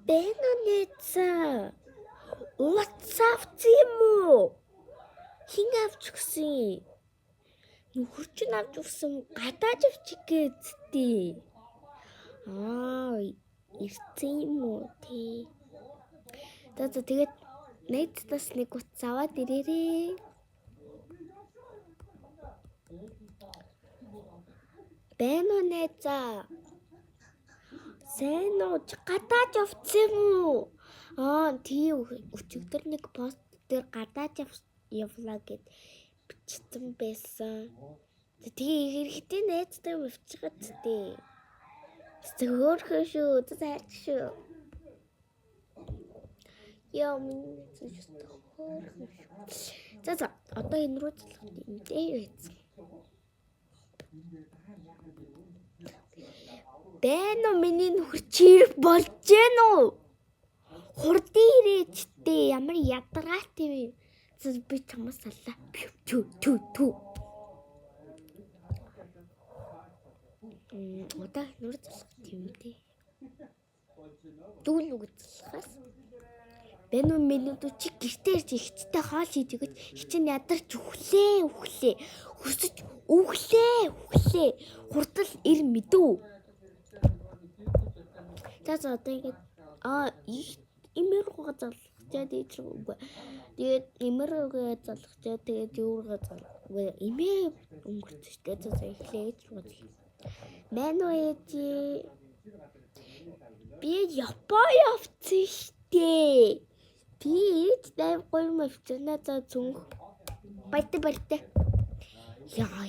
Бэнонэца. Уцавц юм уу? Хин авч өгсөн. Нөхөр чинь авч өгсөн гадааж авчих гээдтэй. Ирсэн юм уу тий. Тэгээд найздаас нэг утас аваад ирээрээ. Бэнонэца. Сайн уу? Гадааж авсан юм уу? Тий өчигдөр нэг пост дээр гадааж явлаа гэд бичсэн байсан. Тэгээ хэрэгтэй найзтай өвчгээд тий. Зөвхөн шүү, зайч шүү. Яа минь зөвхөн шүү. За одоо энэ рүү залах юм дээ. Бэно миний нөхөр чирэг болж гэнэ үү? Хурдан ирээчтэй ямар ядаргаатай вэ? Би чамаас саллаа. Түү. Одоо нөр залах юм дээ. Дүүл үг залахаас. Бэно минут чи гэртээр ихтэй хоол хийж өгöd хичин ядарч өглөө. Хөсөж өглөө. Хурдал ир мэдүү. За одоо ингээд имэрхуга залхачаад ийчрүүгээ. Тэгээд имэрхуга залхачаад тэгээд юурга залхаа. Имээ өнгөрчтэй за эхлээд рүү. Мано ээжи. Би Япон явсан штэ. Би ээжтэй гоё мөвчнээ за зүнх. Баяртай. Яа.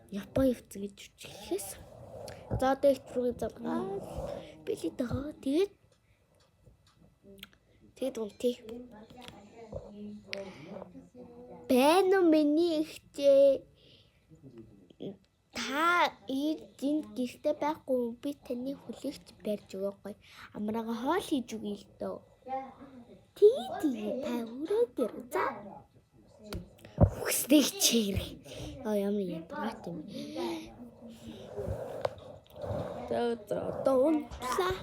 Япон явсан гэж үчилээс. За одоо их рүү залгаа. Били даа. Тэгээд унтээ. Бэно миний ихтэй. Та энд гэртээ байхгүй би таны хүлээгч барьж өгөөгүй. Амраага хоол хийж өгье л дөө. Тий та өрөөдөр за. Хүсдэг чир. Ямар ядаргаат юм. За унтлаа.